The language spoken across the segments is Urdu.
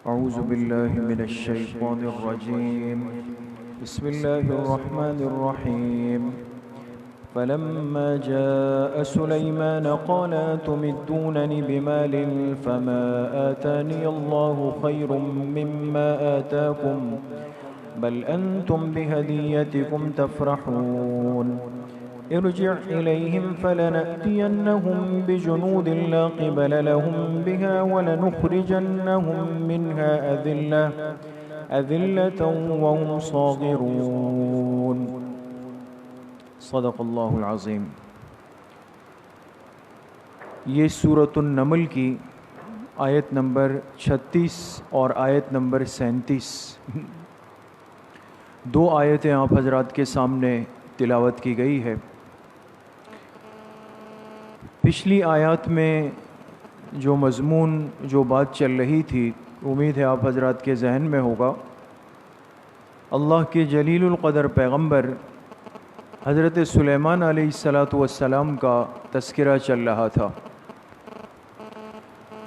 أعوذ بالله من الشيطان الرجيم. بسم الله الرحمن الرحيم. فلما جاء سليمان قال أتمدونني بمال فما آتاني الله خير مما آتاكم بل أنتم بهديتكم تفرحون. ارجع إليهم فلنأتينهم بجنود لا قبل لهم بها ولنخرجنهم منها أذلة وهم صاغرون. صدق اللہ العظیم. یہ سورۃ النمل کی آیت نمبر 36 اور آیت نمبر 37 دو آیتیں آپ حضرات کے سامنے تلاوت کی گئی ہے. پچھلی آیات میں جو مضمون جو بات چل رہی تھی امید ہے آپ حضرات کے ذہن میں ہوگا. اللہ کے جلیل القدر پیغمبر حضرت سلیمان علیہ السلام کا تذکرہ چل رہا تھا.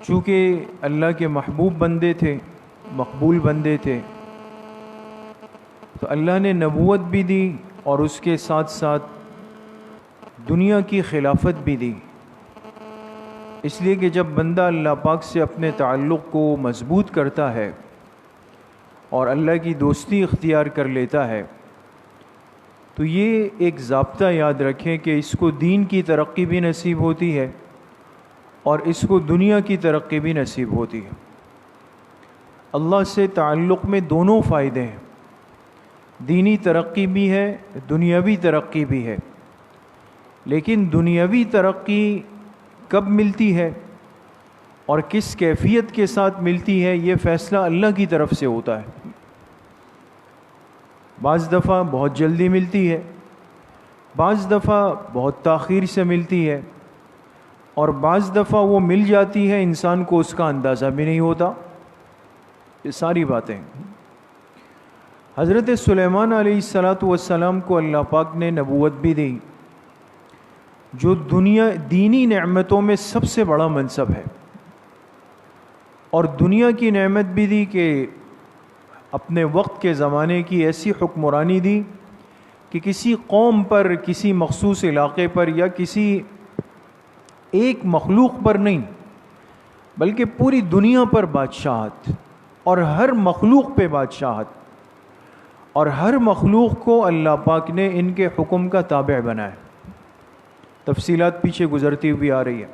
چونکہ اللہ کے محبوب بندے تھے، مقبول بندے تھے، تو اللہ نے نبوت بھی دی اور اس کے ساتھ ساتھ دنیا کی خلافت بھی دی. اس لیے کہ جب بندہ اللہ پاک سے اپنے تعلق کو مضبوط کرتا ہے اور اللہ کی دوستی اختیار کر لیتا ہے تو یہ ایک ضابطہ یاد رکھیں کہ اس کو دین کی ترقی بھی نصیب ہوتی ہے اور اس کو دنیا کی ترقی بھی نصیب ہوتی ہے. اللہ سے تعلق میں دونوں فائدے ہیں، دینی ترقی بھی ہے، دنیاوی ترقی بھی ہے. لیکن دنیاوی ترقی کب ملتی ہے اور کس کیفیت کے ساتھ ملتی ہے یہ فیصلہ اللہ کی طرف سے ہوتا ہے. بعض دفعہ بہت جلدی ملتی ہے، بعض دفعہ بہت تاخیر سے ملتی ہے، اور بعض دفعہ وہ مل جاتی ہے انسان کو اس کا اندازہ بھی نہیں ہوتا. یہ ساری باتیں حضرت سلیمان علیہ السلام کو اللہ پاک نے نبوت بھی دی جو دینی نعمتوں میں سب سے بڑا منصب ہے، اور دنیا کی نعمت بھی دی کہ اپنے وقت کے زمانے کی ایسی حکمرانی دی کہ کسی قوم پر، کسی مخصوص علاقے پر یا کسی ایک مخلوق پر نہیں بلکہ پوری دنیا پر بادشاہت، اور ہر مخلوق پہ بادشاہت، اور ہر مخلوق کو اللہ پاک نے ان کے حکم کا تابع بنایا. تفصیلات پیچھے گزرتی ہوئی آ رہی ہے.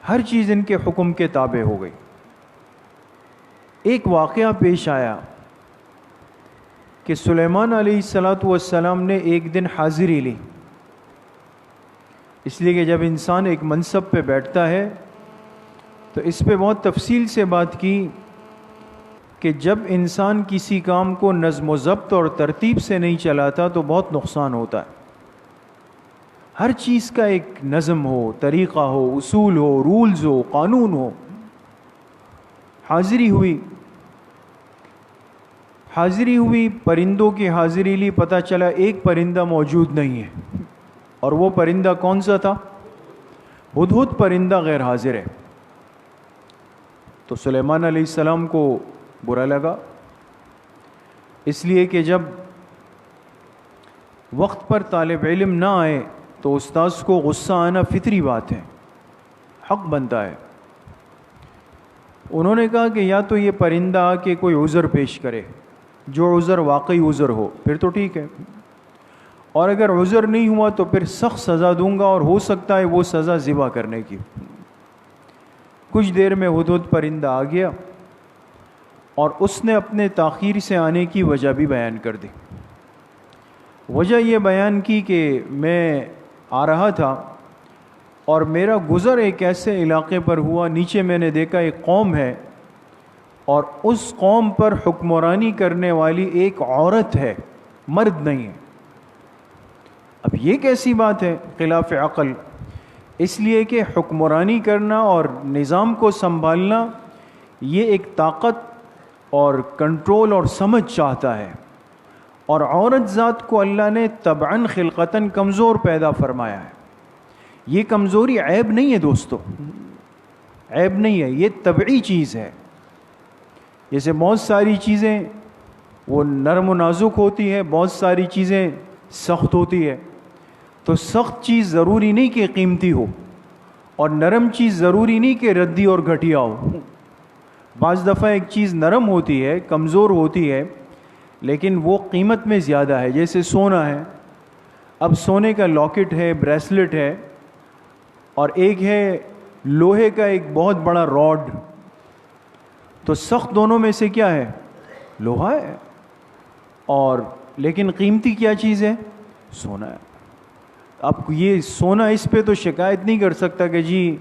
ہر چیز ان کے حکم کے تابع ہو گئی. ایک واقعہ پیش آیا کہ سلیمان علیہ السلام نے ایک دن حاضری لی. اس لیے کہ جب انسان ایک منصب پہ بیٹھتا ہے تو اس پہ بہت تفصیل سے بات کی کہ جب انسان کسی کام کو نظم و ضبط اور ترتیب سے نہیں چلاتا تو بہت نقصان ہوتا ہے. ہر چیز کا ایک نظم ہو، طریقہ ہو، اصول ہو، رولز ہو، قانون ہو. حاضری ہوئی، پرندوں کی حاضری لی، پتہ چلا ایک پرندہ موجود نہیں ہے. اور وہ پرندہ کون سا تھا؟ ہدہد پرندہ غیر حاضر ہے. تو سلیمان علیہ السلام کو برا لگا، اس لیے کہ جب وقت پر طالب علم نہ آئے تو استاذ کو غصہ آنا فطری بات ہے، حق بنتا ہے. انہوں نے کہا کہ یا تو یہ پرندہ آ کے کوئی عذر پیش کرے، جو عذر واقعی عذر ہو پھر تو ٹھیک ہے، اور اگر عذر نہیں ہوا تو پھر سخت سزا دوں گا، اور ہو سکتا ہے وہ سزا ذبح کرنے کی. کچھ دیر میں ہدہد پرندہ آ گیا اور اس نے اپنے تاخیر سے آنے کی وجہ بھی بیان کر دی. وجہ یہ بیان کی کہ میں آ رہا تھا اور میرا گزر ایک ایسے علاقے پر ہوا، نیچے میں نے دیکھا ایک قوم ہے اور اس قوم پر حکمرانی کرنے والی ایک عورت ہے، مرد نہیں ہے. اب یہ کیسی بات ہے خلاف عقل؟ اس لیے کہ حکمرانی کرنا اور نظام کو سنبھالنا یہ ایک طاقت اور کنٹرول اور سمجھ چاہتا ہے، اور عورت ذات کو اللہ نے طبعاً خلقتاً کمزور پیدا فرمایا ہے. یہ کمزوری عیب نہیں ہے دوستو، عیب نہیں ہے، یہ طبعی چیز ہے. جیسے بہت ساری چیزیں وہ نرم و نازک ہوتی ہے، بہت ساری چیزیں سخت ہوتی ہے، تو سخت چیز ضروری نہیں کہ قیمتی ہو، اور نرم چیز ضروری نہیں کہ ردی اور گھٹیا ہو۔ بعض دفعہ ایک چیز نرم ہوتی ہے، کمزور ہوتی ہے، لیکن وہ قیمت میں زیادہ ہے، جیسے سونا ہے۔ اب سونے کا لاکٹ ہے، بریسلٹ ہے، اور ایک ہے لوہے کا ایک بہت بڑا راڈ، تو سخت دونوں میں سے کیا ہے؟ لوہا ہے، اور لیکن قیمتی کیا چیز ہے؟ سونا ہے۔ اب یہ سونا اس پہ تو شکایت نہیں کر سکتا کہ جی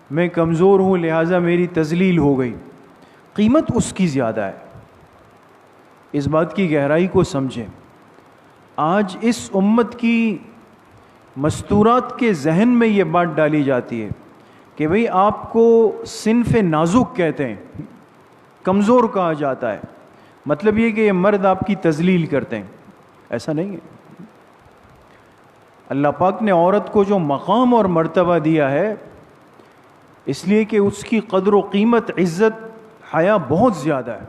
میں کمزور ہوں لہٰذا میری تذلیل ہو گئی، قیمت اس کی زیادہ ہے۔ اس بات کی گہرائی کو سمجھیں۔ آج اس امت کی مستورات کے ذہن میں یہ بات ڈالی جاتی ہے کہ بھئی آپ کو صنف نازک کہتے ہیں، کمزور کہا جاتا ہے، مطلب یہ کہ یہ مرد آپ کی تذلیل کرتے ہیں۔ ایسا نہیں ہے۔ اللہ پاک نے عورت کو جو مقام اور مرتبہ دیا ہے، اس لیے کہ اس کی قدر و قیمت، عزت، حیا بہت زیادہ ہے،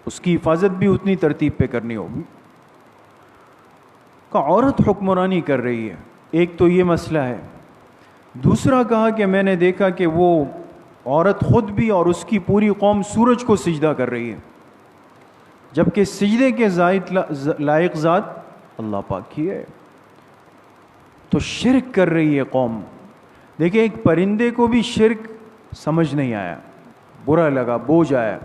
اس کی حفاظت بھی اتنی ترتیب پہ کرنی ہوگی۔ کہ عورت حکمرانی کر رہی ہے، ایک تو یہ مسئلہ ہے۔ دوسرا کہا کہ میں نے دیکھا کہ وہ عورت خود بھی اور اس کی پوری قوم سورج کو سجدہ کر رہی ہے، جبکہ سجدے کے لائق ذات اللہ پاک ہی ہے، تو شرک کر رہی ہے قوم۔ دیکھیں ایک پرندے کو بھی شرک سمجھ نہیں آیا، برا لگا، بوجھ آیا،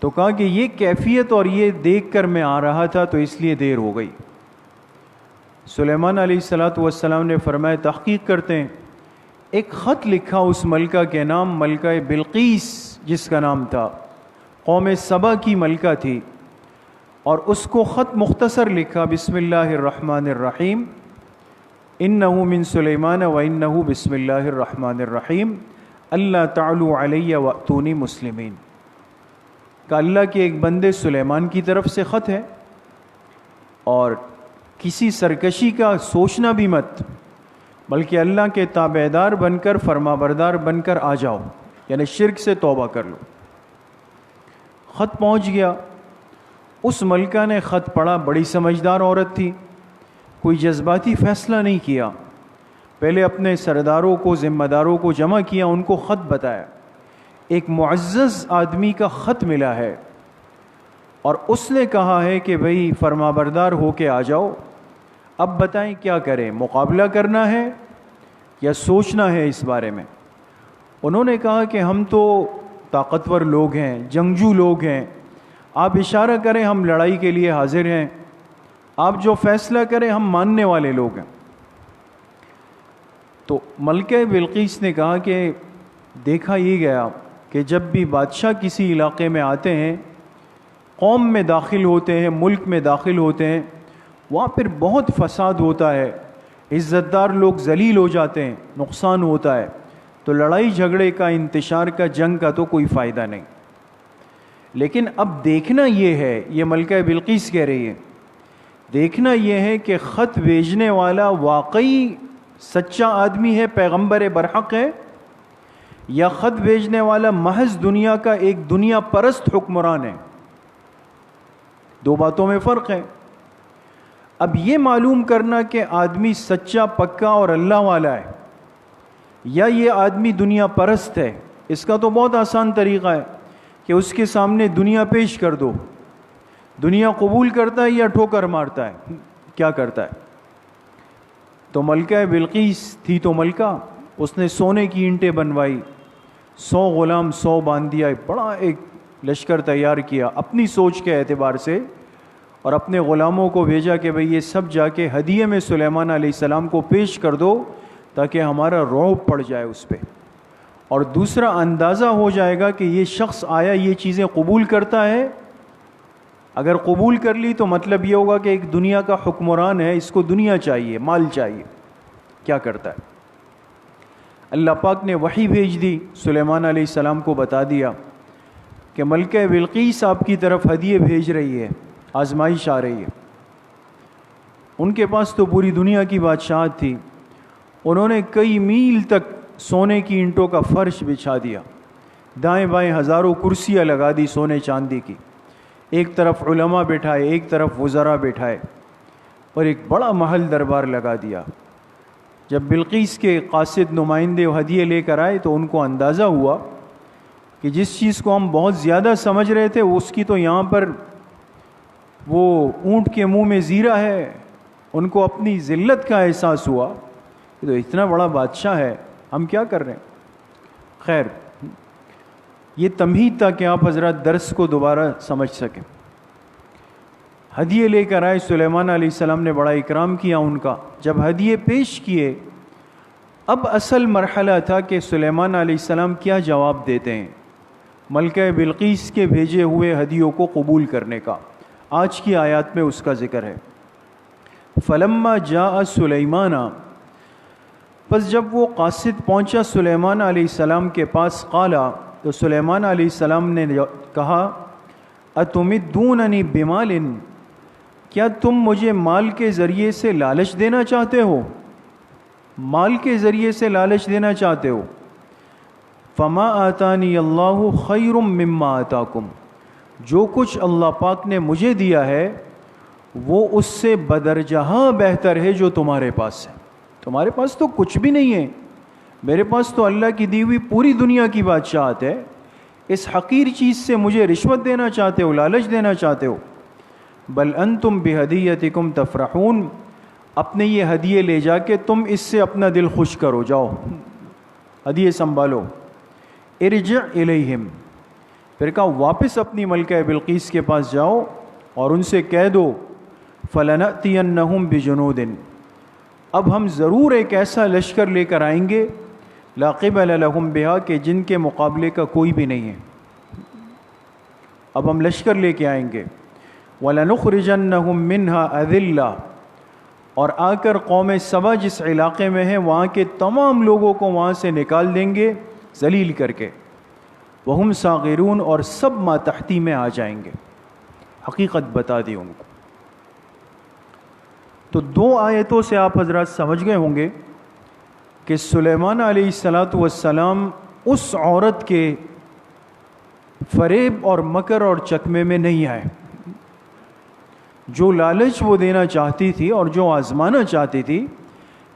تو کہا کہ یہ کیفیت اور یہ دیکھ کر میں آ رہا تھا تو اس لیے دیر ہو گئی۔ سلیمان علیہ السلام نے فرمایا تحقیق کرتے ہیں، ایک خط لکھا اس ملکہ کے نام، ملکہ بلقیس جس کا نام تھا، قوم سبا کی ملکہ تھی، اور اس کو خط مختصر لکھا، بسم اللہ الرحمن الرحیم، انہو من سلیمان و انہو بسم اللہ الرحمن الرحیم، اللہ تعلوا علی واتونی مسلمین۔ کہ اللہ کے ایک بندے سلیمان کی طرف سے خط ہے، اور کسی سرکشی کا سوچنا بھی مت، بلکہ اللہ کے تابعدار بن کر، فرما بردار بن کر آ جاؤ، یعنی شرک سے توبہ کر لو۔ خط پہنچ گیا، اس ملکہ نے خط پڑھا، بڑی سمجھدار عورت تھی، کوئی جذباتی فیصلہ نہیں کیا، پہلے اپنے سرداروں کو، ذمہ داروں کو جمع کیا، ان کو خط بتایا، ایک معزز آدمی کا خط ملا ہے، اور اس نے کہا ہے کہ بھئی فرما بردار ہو کے آ جاؤ، اب بتائیں کیا کریں، مقابلہ کرنا ہے یا سوچنا ہے اس بارے میں؟ انہوں نے کہا کہ ہم تو طاقتور لوگ ہیں، جنگجو لوگ ہیں، آپ اشارہ کریں ہم لڑائی کے لیے حاضر ہیں، آپ جو فیصلہ کریں ہم ماننے والے لوگ ہیں۔ تو ملکہ بلقیس نے کہا کہ دیکھا یہ گیا کہ جب بھی بادشاہ کسی علاقے میں آتے ہیں، قوم میں داخل ہوتے ہیں، ملک میں داخل ہوتے ہیں، وہاں پھر بہت فساد ہوتا ہے، عزت دار لوگ ذلیل ہو جاتے ہیں، نقصان ہوتا ہے، تو لڑائی جھگڑے کا، انتشار کا، جنگ کا تو کوئی فائدہ نہیں۔ لیکن اب دیکھنا یہ ہے، یہ ملکہ بلقیس کہہ رہی ہے، دیکھنا یہ ہے کہ خط بھیجنے والا واقعی سچا آدمی ہے، پیغمبر برحق ہے، یا خط بھیجنے والا محض دنیا کا ایک دنیا پرست حکمران ہے۔ دو باتوں میں فرق ہے۔ اب یہ معلوم کرنا کہ آدمی سچا، پکا اور اللہ والا ہے، یا یہ آدمی دنیا پرست ہے، اس کا تو بہت آسان طریقہ ہے کہ اس کے سامنے دنیا پیش کر دو، دنیا قبول کرتا ہے یا ٹھوکر مارتا ہے، کیا کرتا ہے؟ تو ملکہ بلقیس تھی تو ملکہ، اس نے سونے کی اینٹیں بنوائی، 100 غلام 100 باندھ دیا، بڑا ایک لشکر تیار کیا اپنی سوچ کے اعتبار سے، اور اپنے غلاموں کو بھیجا کہ بھئی یہ سب جا کے ہدیے میں سلیمان علیہ السلام کو پیش کر دو تاکہ ہمارا رعب پڑ جائے اس پہ، اور دوسرا اندازہ ہو جائے گا کہ یہ شخص آیا یہ چیزیں قبول کرتا ہے، اگر قبول کر لی تو مطلب یہ ہوگا کہ ایک دنیا کا حکمران ہے، اس کو دنیا چاہیے، مال چاہیے، کیا کرتا ہے؟ اللہ پاک نے وحی بھیج دی، سلیمان علیہ السلام کو بتا دیا کہ ملکہ بلقیس آپ کی طرف ہدیے بھیج رہی ہے، آزمائش آ رہی ہے۔ ان کے پاس تو پوری دنیا کی بادشاہت تھی، انہوں نے کئی میل تک سونے کی اینٹوں کا فرش بچھا دیا دائیں بائیں ہزاروں کرسیاں لگا دی سونے چاندی کی، ایک طرف علماء بٹھائے، ایک طرف وزراء بٹھائے، اور ایک بڑا محل دربار لگا دیا۔ جب بلقیس کے قاصد نمائندے ہدیے لے کر آئے تو ان کو اندازہ ہوا کہ جس چیز کو ہم بہت زیادہ سمجھ رہے تھے اس کی تو یہاں پر وہ اونٹ کے منہ میں زیرہ ہے۔ ان کو اپنی ذلت کا احساس ہوا کہ تو اتنا بڑا بادشاہ ہے، ہم کیا کر رہے ہیں۔ خیر، یہ تمہید تھا کہ آپ حضرات درس کو دوبارہ سمجھ سکیں۔ ہدیے لے کر آئے، سلیمان علیہ السلام نے بڑا اکرام کیا ان کا۔ جب ہدیے پیش کیے، اب اصل مرحلہ تھا کہ سلیمان علیہ السلام کیا جواب دیتے ہیں ملکہ بلقیس کے بھیجے ہوئے ہدیوں کو قبول کرنے کا۔ آج کی آیات میں اس کا ذکر ہے۔ فلما جاء سلیمان، پس جب وہ قاصد پہنچا سلیمان علیہ السلام کے پاس، قالا، تو سلیمان علیہ السلام نے کہا، اتمدوننی بمال، کیا تم مجھے مال کے ذریعے سے لالچ دینا چاہتے ہو؟ مال کے ذریعے سے لالچ دینا چاہتے ہو؟ فما آتانی اللہ خیر مما آتاکم، جو کچھ اللہ پاک نے مجھے دیا ہے وہ اس سے بدرجہ بہتر ہے جو تمہارے پاس ہے۔ تمہارے پاس تو کچھ بھی نہیں ہے، میرے پاس تو اللہ کی دی ہوئی پوری دنیا کی بادشاہت ہے۔ اس حقیر چیز سے مجھے رشوت دینا چاہتے ہو، لالچ دینا چاہتے ہو؟ بل انتم بہدیتکم تفرحون، اپنے یہ ہدیے لے جا کے تم اس سے اپنا دل خوش کرو، جاؤ ہدیے سنبھالو۔ ارجع الیہم، پھر کہا واپس اپنی ملکہ بلقیس کے پاس جاؤ اور ان سے کہہ دو، فلنأتینہم بجنود، اب ہم ضرور ایک ایسا لشکر لے کر آئیں گے، لا قبل لہم بہا، کہ جن کے مقابلے کا کوئی بھی نہیں ہے۔ اب ہم لشکر لے کے آئیں گے۔ وَلَنُخْرِجَنَّهُم مِّنْهَا أَذِلَّةً، اور آ کر قوم سبا جس علاقے میں ہے وہاں کے تمام لوگوں کو وہاں سے نکال دیں گے ذلیل کر کے۔ وَهُمْ صَاغِرُونَ، اور سب ماتحتی میں آ جائیں گے۔ حقیقت بتا دی ان کو۔ تو دو آیتوں سے آپ حضرات سمجھ گئے ہوں گے کہ سلیمان علیہ السلام اس عورت کے فریب اور مکر اور چکمے میں نہیں آئے۔ جو لالچ وہ دینا چاہتی تھی اور جو آزمانا چاہتی تھی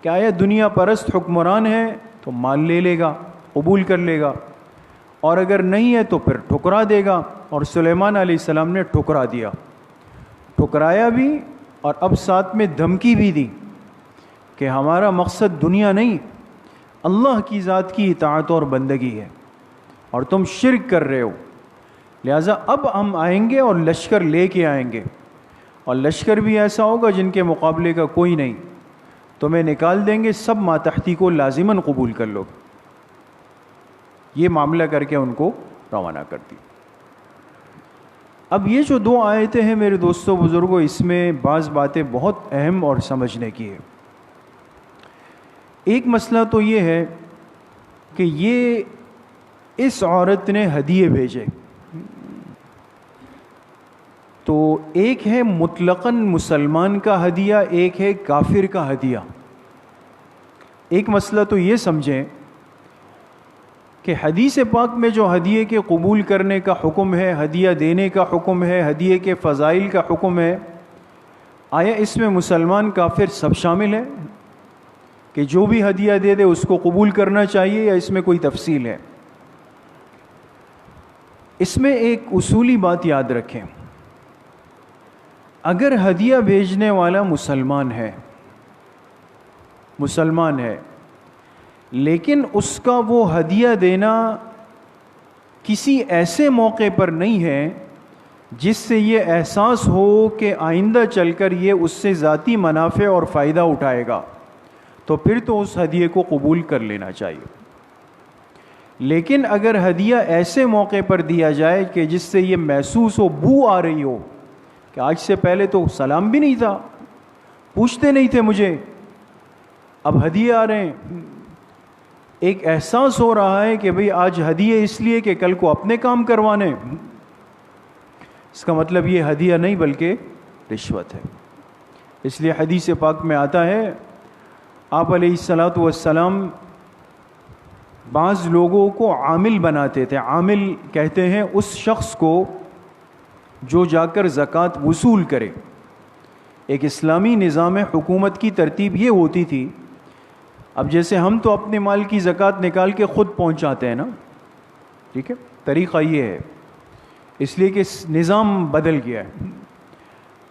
کہ آیا دنیا پرست حکمران ہے تو مال لے لے گا، قبول کر لے گا، اور اگر نہیں ہے تو پھر ٹھکرا دے گا۔ اور سلیمان علیہ السلام نے ٹھکرا دیا، ٹھکرایا بھی، اور اب ساتھ میں دھمکی بھی دی کہ ہمارا مقصد دنیا نہیں، اللہ کی ذات کی اطاعت اور بندگی ہے، اور تم شرک کر رہے ہو، لہٰذا اب ہم آئیں گے اور لشکر لے کے آئیں گے، اور لشکر بھی ایسا ہوگا جن کے مقابلے کا کوئی نہیں، تمہیں نکال دیں گے، سب ماتحتی کو لازماً قبول کر لو۔ یہ معاملہ کر کے ان کو روانہ کر دی۔ اب یہ جو دو آیتیں ہیں میرے دوستوں بزرگوں، اس میں بعض باتیں بہت اہم اور سمجھنے کی ہے۔ ایک مسئلہ تو یہ ہے کہ یہ اس عورت نے ہدیے بھیجے، تو ایک ہے مطلقاً مسلمان کا ہدیہ، ایک ہے کافر کا ہدیہ۔ ایک مسئلہ تو یہ سمجھیں کہ حدیث پاک میں جو ہدیے کے قبول کرنے کا حکم ہے، ہدیہ دینے کا حکم ہے، ہدیے کے فضائل کا حکم ہے، آیا اس میں مسلمان کافر سب شامل ہے کہ جو بھی ہدیہ دے دے اس کو قبول کرنا چاہیے، یا اس میں کوئی تفصیل ہے؟ اس میں ایک اصولی بات یاد رکھیں، اگر ہدیہ بھیجنے والا مسلمان ہے لیکن اس کا وہ ہدیہ دینا کسی ایسے موقع پر نہیں ہے جس سے یہ احساس ہو کہ آئندہ چل کر یہ اس سے ذاتی منافع اور فائدہ اٹھائے گا، تو پھر تو اس ہدیے کو قبول کر لینا چاہیے۔ لیکن اگر ہدیہ ایسے موقع پر دیا جائے کہ جس سے یہ محسوس ہو، بو آ رہی ہو کہ آج سے پہلے تو سلام بھی نہیں تھا، پوچھتے نہیں تھے مجھے، اب ہدیے آ رہے ہیں، ایک احساس ہو رہا ہے کہ بھئی آج ہدیے اس لیے کہ کل کو اپنے کام کروانے، اس کا مطلب یہ ہدیہ نہیں بلکہ رشوت ہے۔ اس لیے حدیث پاک میں آتا ہے، آپ علیہ الصلاۃ والسلام بعض لوگوں کو عامل بناتے تھے. عامل کہتے ہیں اس شخص کو جو جا کر زکوٰۃ وصول کرے. ایک اسلامی نظام حکومت کی ترتیب یہ ہوتی تھی، اب جیسے ہم تو اپنے مال کی زکوٰۃ نکال کے خود پہنچاتے ہیں نا، ٹھیک ہے، طریقہ یہ ہے، اس لیے کہ نظام بدل گیا ہے.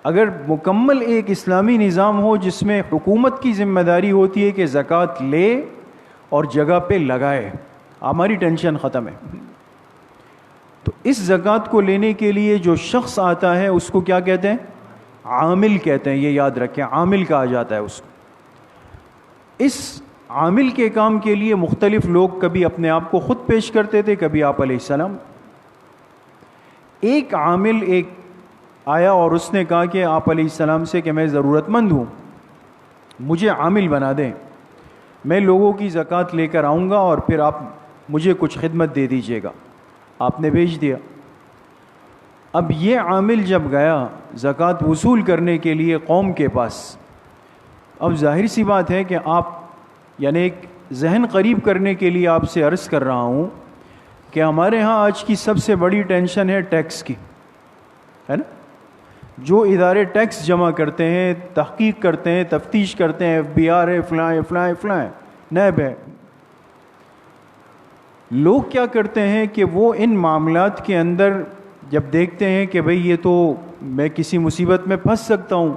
اگر مکمل ایک اسلامی نظام ہو جس میں حکومت کی ذمہ داری ہوتی ہے کہ زکوٰۃ لے اور جگہ پہ لگائے، ہماری ٹینشن ختم ہے. تو اس زکوٰۃ کو لینے کے لیے جو شخص آتا ہے اس کو کیا کہتے ہیں؟ عامل کہتے ہیں. یہ یاد رکھیں، عامل کہا جاتا ہے اس کو. اس عامل کے کام کے لیے مختلف لوگ کبھی اپنے آپ کو خود پیش کرتے تھے، کبھی آپ علیہ السلام. ایک عامل ایک آیا اور اس نے کہا کہ آپ علیہ السلام سے کہ میں ضرورت مند ہوں، مجھے عامل بنا دیں، میں لوگوں کی زکوٰۃ لے کر آؤں گا اور پھر آپ مجھے کچھ خدمت دے دیجیے گا. آپ نے بھیج دیا. اب یہ عامل جب گیا زکوٰۃ وصول کرنے کے لیے قوم کے پاس، اب ظاہر سی بات ہے کہ آپ، یعنی ایک ذہن قریب کرنے کے لیے آپ سے عرض کر رہا ہوں کہ ہمارے ہاں آج کی سب سے بڑی ٹینشن ہے ٹیکس کی، ہے نا. جو ادارے ٹیکس جمع کرتے ہیں، تحقیق کرتے ہیں، تفتیش کرتے ہیں، FBR ہے، فلاں نیب ہے، لوگ کیا کرتے ہیں کہ وہ ان معاملات کے اندر جب دیکھتے ہیں کہ بھئی یہ تو میں کسی مصیبت میں پھنس سکتا ہوں،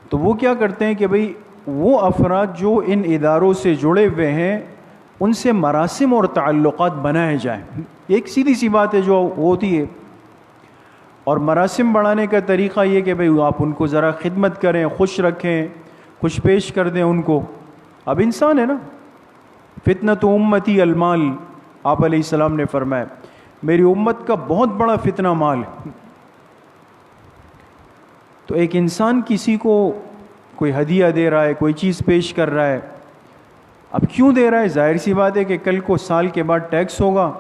تو وہ کیا کرتے ہیں کہ بھئی وہ افراد جو ان اداروں سے جڑے ہوئے ہیں ان سے مراسم اور تعلقات بنائے جائیں. ایک سیدھی سی بات ہے جو ہوتی ہے. اور مراسم بڑھانے کا طریقہ یہ کہ بھئی آپ ان کو ذرا خدمت کریں، خوش رکھیں، خوش پیش کر دیں ان کو. اب انسان ہے نا. فتنۃ امتی المال، آپ علیہ السلام نے فرمایا میری امت کا بہت بڑا فتنہ مال ہے. تو ایک انسان کسی کو کوئی ہدیہ دے رہا ہے، کوئی چیز پیش کر رہا ہے، اب کیوں دے رہا ہے؟ ظاہر سی بات ہے کہ کل کو سال کے بعد ٹیکس ہوگا،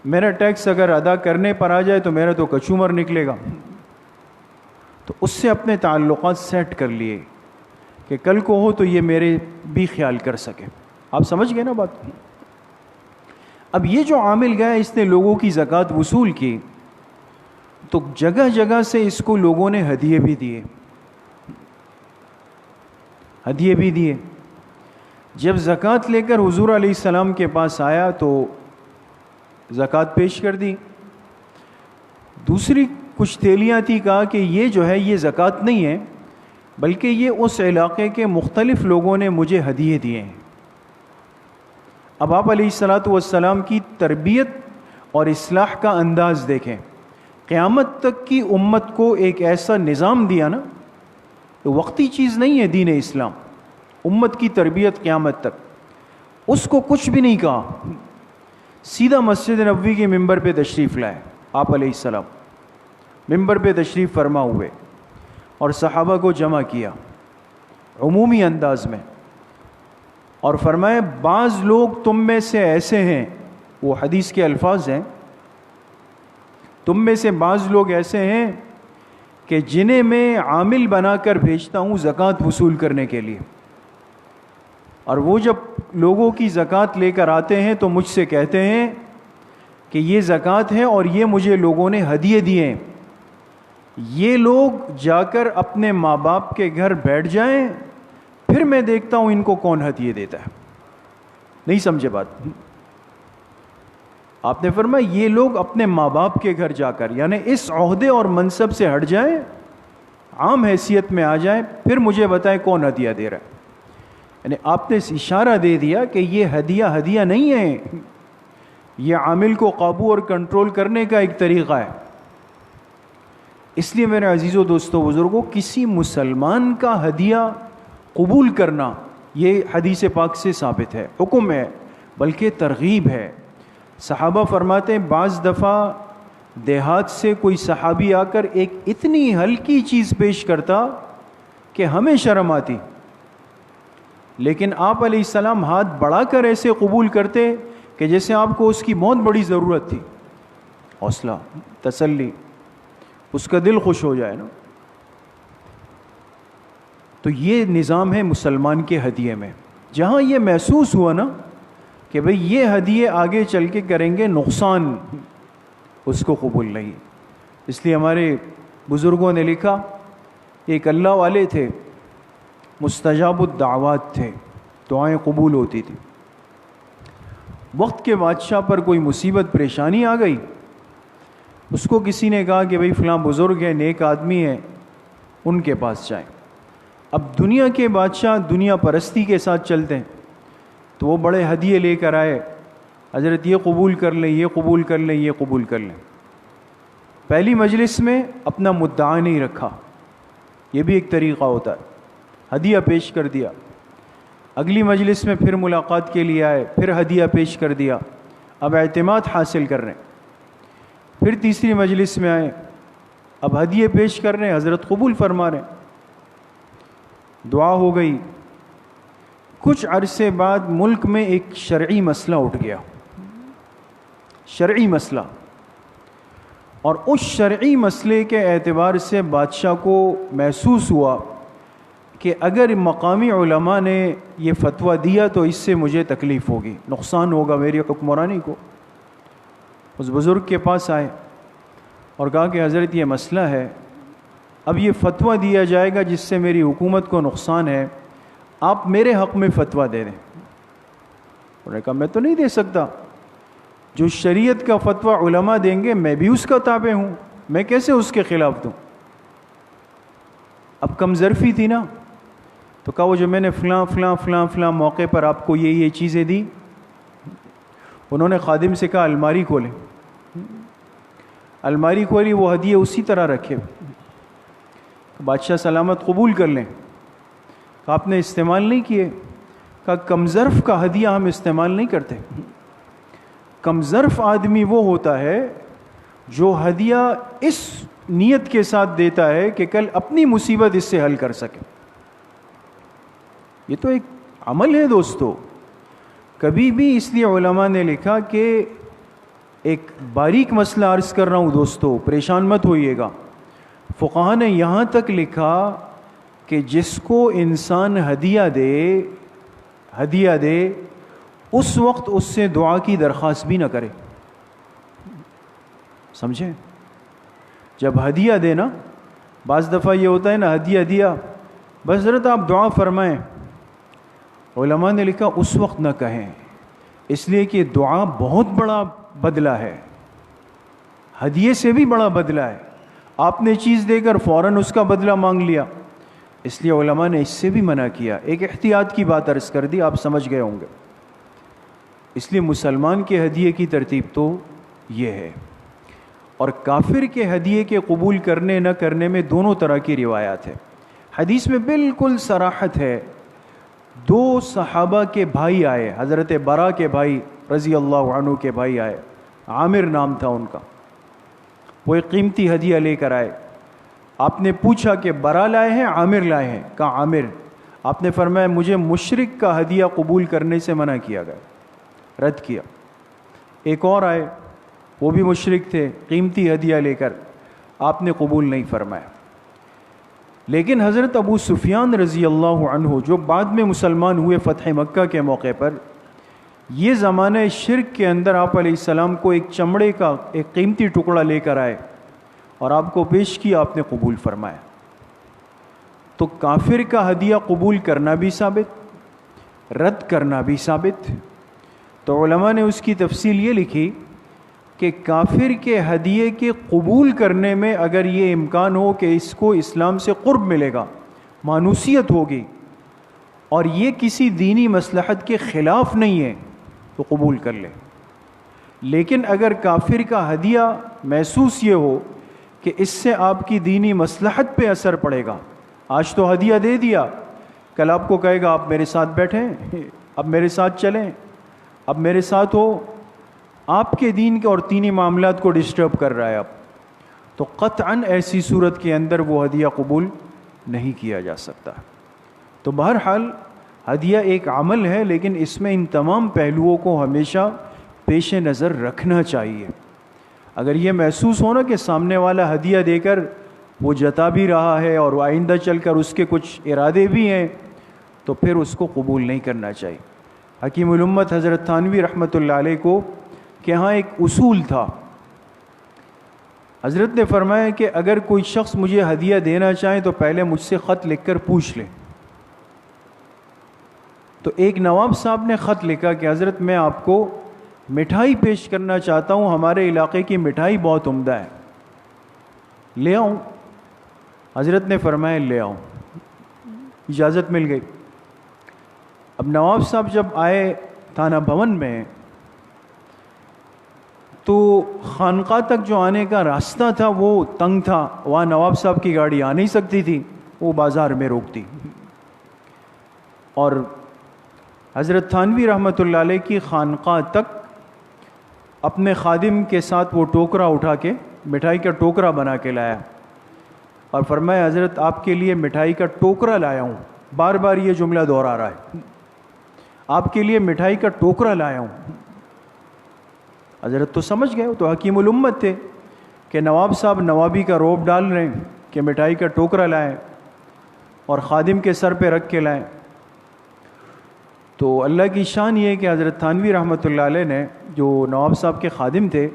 میرا ٹیکس اگر ادا کرنے پر آ جائے تو میرا تو کچومر نکلے گا. تو اس سے اپنے تعلقات سیٹ کر لیے کہ کل کو ہو تو یہ میرے بھی خیال کر سکے. آپ سمجھ گئے نا بات. اب یہ جو عامل گیا اس نے لوگوں کی زکوٰۃ وصول کی، تو جگہ جگہ سے اس کو لوگوں نے ہدیے بھی دیے. جب زکوٰۃ لے کر حضور علیہ السلام کے پاس آیا تو زکوٰۃ پیش کر دی. دوسری کچھ تیلیاں تھی، کہا کہ یہ جو ہے یہ زکوٰۃ نہیں ہے بلکہ یہ اس علاقے کے مختلف لوگوں نے مجھے ہدیے دیے ہیں. اب آپ علیہ الصلاۃ والسلام کی تربیت اور اصلاح کا انداز دیکھیں. قیامت تک کی امت کو ایک ایسا نظام دیا نا، تو وقتی چیز نہیں ہے دین اسلام، امت کی تربیت قیامت تک. اس کو کچھ بھی نہیں کہا، سیدھا مسجد نبوی کے ممبر پہ تشریف لائے. آپ علیہ السلام ممبر پہ تشریف فرما ہوئے اور صحابہ کو جمع کیا عمومی انداز میں، اور فرمائے بعض لوگ تم میں سے ایسے ہیں، وہ حدیث کے الفاظ ہیں، تم میں سے بعض لوگ ایسے ہیں کہ جنہیں میں عامل بنا کر بھیجتا ہوں زکوٰۃ وصول کرنے کے لیے، اور وہ جب لوگوں کی زکوٰۃ لے کر آتے ہیں تو مجھ سے کہتے ہیں کہ یہ زکوٰۃ ہے اور یہ مجھے لوگوں نے ہدیے دیے ہیں. یہ لوگ جا کر اپنے ماں باپ کے گھر بیٹھ جائیں، پھر میں دیکھتا ہوں ان کو کون ہدیے دیتا ہے. نہیں سمجھے بات؟ آپ نے فرمایا یہ لوگ اپنے ماں باپ کے گھر جا کر، یعنی اس عہدے اور منصب سے ہٹ جائیں، عام حیثیت میں آ جائیں، پھر مجھے بتائیں کون ہدیہ دے رہا ہے. یعنی آپ نے اشارہ دے دیا کہ یہ ہدیہ نہیں ہے، یہ عامل کو قابو اور کنٹرول کرنے کا ایک طریقہ ہے. اس لیے میرے عزیزوں، دوستوں، بزرگوں، کسی مسلمان کا ہدیہ قبول کرنا یہ حدیث پاک سے ثابت ہے، حکم ہے، بلکہ ترغیب ہے. صحابہ فرماتے ہیں بعض دفعہ دیہات سے کوئی صحابی آ کر ایک اتنی ہلکی چیز پیش کرتا کہ ہمیں شرم آتی، لیکن آپ علیہ السلام ہاتھ بڑھا کر ایسے قبول کرتے کہ جیسے آپ کو اس کی بہت بڑی ضرورت تھی. حوصلہ، تسلی، اس کا دل خوش ہو جائے نا. تو یہ نظام ہے مسلمان کے ہدیے میں. جہاں یہ محسوس ہوا نا کہ بھئی یہ ہدیے آگے چل کے کریں گے نقصان، اس کو قبول نہیں۔ اس لیے ہمارے بزرگوں نے لکھا، ایک اللہ والے تھے، مستجاب الدعوات تھے، دعائیں قبول ہوتی تھی۔ وقت کے بادشاہ پر کوئی مصیبت پریشانی آ گئی، اس کو کسی نے کہا کہ بھئی فلاں بزرگ ہے، نیک آدمی ہے، ان کے پاس جائیں۔ اب دنیا کے بادشاہ دنیا پرستی کے ساتھ چلتے ہیں، تو وہ بڑے ہدیے لے کر آئے، حضرت یہ قبول کر لیں، یہ قبول کر لیں، یہ قبول کر لیں۔ پہلی مجلس میں اپنا مدعا نہیں رکھا، یہ بھی ایک طریقہ ہوتا ہے، ہدیہ پیش کر دیا۔ اگلی مجلس میں پھر ملاقات کے لیے آئے، پھر ہدیہ پیش کر دیا، اب اعتماد حاصل کر رہے ہیں۔ پھر تیسری مجلس میں آئے، اب ہدیے پیش کر رہے ہیں، حضرت قبول فرما رہے ہیں، دعا ہو گئی۔ کچھ عرصے بعد ملک میں ایک شرعی مسئلہ اٹھ گیا، شرعی مسئلہ، اور اس شرعی مسئلے کے اعتبار سے بادشاہ کو محسوس ہوا کہ اگر مقامی علماء نے یہ فتویٰ دیا تو اس سے مجھے تکلیف ہوگی، نقصان ہوگا میری حکمرانی کو۔ اس بزرگ کے پاس آئے اور کہا کہ حضرت یہ مسئلہ ہے، اب یہ فتویٰ دیا جائے گا جس سے میری حکومت کو نقصان ہے، آپ میرے حق میں فتویٰ دے دیں۔ انہوں نے کہا میں تو نہیں دے سکتا، جو شریعت کا فتویٰ علماء دیں گے میں بھی اس کا تابع ہوں، میں کیسے اس کے خلاف دوں؟ اب کم ظرفی تھی نا، تو کہا وہ جو میں نے فلاں فلاں فلاں فلاں موقع پر آپ کو یہ چیزیں دی، انہوں نے خادم سے کہا الماری کھولیں، الماری کھولی، وہ ہدیے اسی طرح رکھے، بادشاہ سلامت قبول کر لیں۔ کہا آپ نے استعمال نہیں کیے؟ کہا کم ظرف کا ہدیہ ہم استعمال نہیں کرتے، کم ظرف آدمی وہ ہوتا ہے جو ہدیہ اس نیت کے ساتھ دیتا ہے کہ کل اپنی مصیبت اس سے حل کر سکے۔ یہ تو ایک عمل ہے دوستو، کبھی بھی، اس لیے علماء نے لکھا کہ ایک باریک مسئلہ عرض کر رہا ہوں دوستو، پریشان مت ہوئیے گا، فقہاء نے یہاں تک لکھا کہ جس کو انسان ہدیہ دے اس وقت اس سے دعا کی درخواست بھی نہ کرے، سمجھیں؟ جب ہدیہ دے نا، بعض دفعہ یہ ہوتا ہے نا، ہدیہ دیا بس حضرت آپ دعا فرمائیں، علماء نے لکھا اس وقت نہ کہیں، اس لیے کہ دعا بہت بڑا بدلہ ہے، ہدیے سے بھی بڑا بدلہ ہے۔ آپ نے چیز دے کر فوراً اس کا بدلہ مانگ لیا، اس لیے علماء نے اس سے بھی منع کیا۔ ایک احتیاط کی بات عرض کر دی، آپ سمجھ گئے ہوں گے۔ اس لیے مسلمان کے ہدیے کی ترتیب تو یہ ہے، اور کافر کے ہدیے کے قبول کرنے نہ کرنے میں دونوں طرح کی روایات ہے۔ حدیث میں بالکل صراحت ہے، دو صحابہ کے بھائی آئے، حضرت برا کے بھائی رضی اللہ عنہ کے بھائی آئے، عامر نام تھا ان کا، وہ ایک قیمتی ہدیہ لے کر آئے۔ آپ نے پوچھا کہ برا لائے ہیں عامر لائے ہیں؟ کہا عامر۔ آپ نے فرمایا مجھے مشرک کا ہدیہ قبول کرنے سے منع کیا گیا، رد کیا۔ ایک اور آئے، وہ بھی مشرک تھے، قیمتی ہدیہ لے کر، آپ نے قبول نہیں فرمایا۔ لیکن حضرت ابو سفیان رضی اللہ عنہ جو بعد میں مسلمان ہوئے فتح مکہ کے موقع پر، یہ زمانہ شرک کے اندر آپ علیہ السلام کو ایک چمڑے کا ایک قیمتی ٹکڑا لے کر آئے اور آپ کو پیش کیا، آپ نے قبول فرمایا۔ تو کافر کا ہدیہ قبول کرنا بھی ثابت، رد کرنا بھی ثابت۔ تو علماء نے اس کی تفصیل یہ لکھی کہ کافر کے ہدیے کے قبول کرنے میں اگر یہ امکان ہو کہ اس کو اسلام سے قرب ملے گا، مانوسیت ہوگی، اور یہ کسی دینی مصلحت کے خلاف نہیں ہے تو قبول کر لے۔ لیکن اگر کافر کا ہدیہ محسوس یہ ہو کہ اس سے آپ کی دینی مصلحت پہ اثر پڑے گا، آج تو ہدیہ دے دیا، کل آپ کو کہے گا آپ میرے ساتھ بیٹھیں، اب میرے ساتھ چلیں، اب میرے ساتھ ہو، آپ کے دین کے اور دینی معاملات کو ڈسٹرب کر رہا ہے اب، تو قطعاً ایسی صورت کے اندر وہ ہدیہ قبول نہیں کیا جا سکتا۔ تو بہرحال ہدیہ ایک عمل ہے، لیکن اس میں ان تمام پہلوؤں کو ہمیشہ پیش نظر رکھنا چاہیے۔ اگر یہ محسوس ہونا کہ سامنے والا ہدیہ دے کر وہ جتا بھی رہا ہے اور آئندہ چل کر اس کے کچھ ارادے بھی ہیں، تو پھر اس کو قبول نہیں کرنا چاہیے۔ حکیم الامت حضرت تھانوی رحمۃ اللہ علیہ کو کہ ہاں ایک اصول تھا. حضرت نے فرمایا کہ اگر کوئی شخص مجھے ہدیہ دینا چاہے تو پہلے مجھ سے خط لکھ کر پوچھ لے. تو ایک نواب صاحب نے خط لکھا کہ حضرت میں آپ کو مٹھائی پیش کرنا چاہتا ہوں, ہمارے علاقے کی مٹھائی بہت عمدہ ہے, لے آؤں؟ حضرت نے فرمایا لے آؤں. اجازت مل گئی. اب نواب صاحب جب آئے تھانہ بھون میں تو خانقاہ تک جو آنے کا راستہ تھا وہ تنگ تھا, وہاں نواب صاحب کی گاڑی آ نہیں سکتی تھی, وہ بازار میں روکتی. اور حضرت تھانوی رحمۃ اللہ علیہ کی خانقاہ تک اپنے خادم کے ساتھ وہ ٹوکرا اٹھا کے مٹھائی کا ٹوکرا بنا کے لایا اور فرمایا حضرت آپ کے لیے مٹھائی کا ٹوکرا لایا ہوں. بار بار یہ جملہ دہرا رہا ہے, آپ کے لیے مٹھائی کا ٹوکرا لایا ہوں. حضرت تو سمجھ گئے, تو حکیم الامت تھے کہ نواب صاحب نوابی کا روب ڈال رہے ہیں کہ مٹھائی کا ٹوکرا لائیں اور خادم کے سر پہ رکھ کے لائیں. تو اللہ کی شان یہ ہے کہ حضرت تھانوی رحمۃ اللہ علیہ نے جو نواب صاحب کے خادم تھے,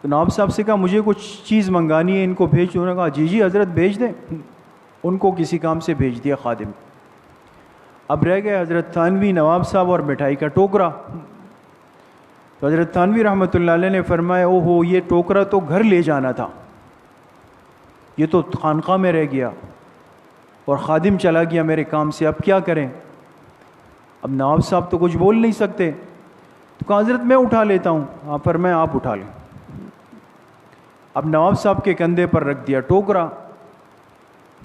تو نواب صاحب سے کہا مجھے کچھ چیز منگانی ہے, ان کو بھیج. انہوں نے کہا جی جی حضرت بھیج دیں. ان کو کسی کام سے بھیج دیا خادم. اب رہ گئے حضرت تھانوی, نواب صاحب اور مٹھائی کا ٹوکرا. تو حضرت تھانوی رحمۃ اللہ علیہ نے فرمایا او ہو, یہ ٹوکرا تو گھر لے جانا تھا, یہ تو خانقاہ میں رہ گیا اور خادم چلا گیا میرے کام سے, اب کیا کریں؟ اب نواب صاحب تو کچھ بول نہیں سکتے, تو کہا حضرت میں اٹھا لیتا ہوں. آپ فرمایا آپ اٹھا لیں. اب نواب صاحب کے کندھے پر رکھ دیا ٹوکرا.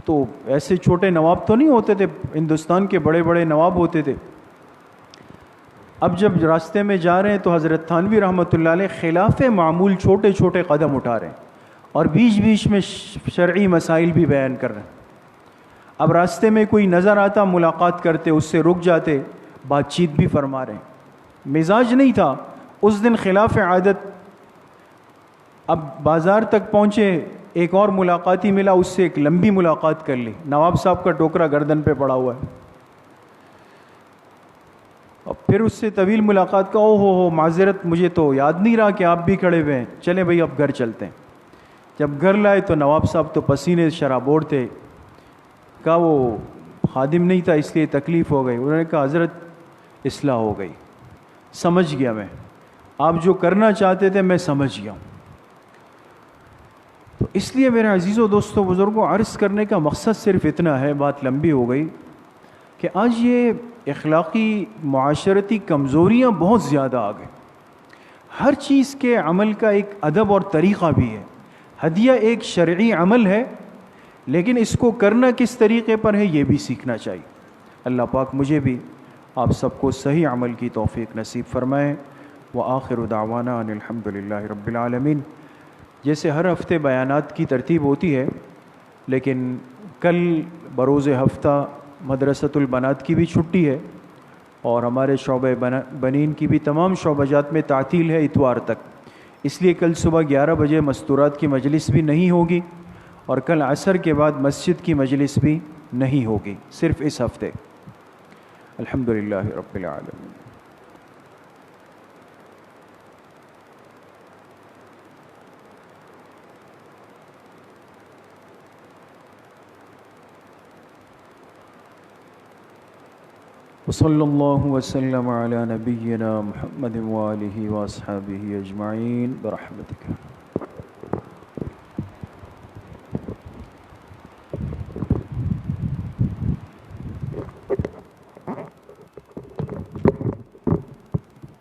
تو ایسے چھوٹے نواب تو نہیں ہوتے تھے, ہندوستان کے بڑے بڑے نواب ہوتے تھے. اب جب راستے میں جا رہے ہیں تو حضرت تھانوی رحمۃ اللہ علیہ خلاف معمول چھوٹے چھوٹے قدم اٹھا رہے ہیں اور بیچ بیچ میں شرعی مسائل بھی بیان کر رہے ہیں. اب راستے میں کوئی نظر آتا ملاقات کرتے, اس سے رک جاتے, بات چیت بھی فرما رہے ہیں. مزاج نہیں تھا اس دن, خلاف عادت. اب بازار تک پہنچے, ایک اور ملاقاتی ملا, اس سے ایک لمبی ملاقات کر لی. نواب صاحب کا ٹوکرا گردن پہ پڑا ہوا ہے. اور پھر اس سے طویل ملاقات کا, او ہو معذرت مجھے تو یاد نہیں رہا کہ آپ بھی کھڑے ہوئے ہیں, چلیں بھائی اب گھر چلتے ہیں. جب گھر لائے تو نواب صاحب تو پسینے شرابور تھے. کہا وہ خادم نہیں تھا اس لیے تکلیف ہو گئی. انہوں نے کہا حضرت اصلاح ہو گئی, سمجھ گیا میں, آپ جو کرنا چاہتے تھے میں سمجھ گیا ہوں. تو اس لیے میرے عزیزوں دوستوں بزرگوں, عرض کرنے کا مقصد صرف اتنا ہے, بات لمبی ہو گئی, کہ آج یہ اخلاقی معاشرتی کمزوریاں بہت زیادہ آ گئیں. ہر چیز کے عمل کا ایک ادب اور طریقہ بھی ہے. ہدیہ ایک شرعی عمل ہے, لیکن اس کو کرنا کس طریقے پر ہے یہ بھی سیکھنا چاہیے. اللہ پاک مجھے بھی آپ سب کو صحیح عمل کی توفیق نصیب فرمائے. وآخر دعوانا ان الحمد للہ رب العالمین. جیسے ہر ہفتے بیانات کی ترتیب ہوتی ہے, لیکن کل بروز ہفتہ مدرسۃ البنات کی بھی چھٹی ہے اور ہمارے شعبہ بنین کی بھی تمام شعبہ جات میں تعطیل ہے اتوار تک. اس لیے کل صبح 11 بجے مستورات کی مجلس بھی نہیں ہوگی اور کل عصر کے بعد مسجد کی مجلس بھی نہیں ہوگی, صرف اس ہفتے. الحمدللہ رب العالمین. وصلی اللہ وسلم علی نبینا محمد وآلہ واصحابہ اجمعین برحمتک.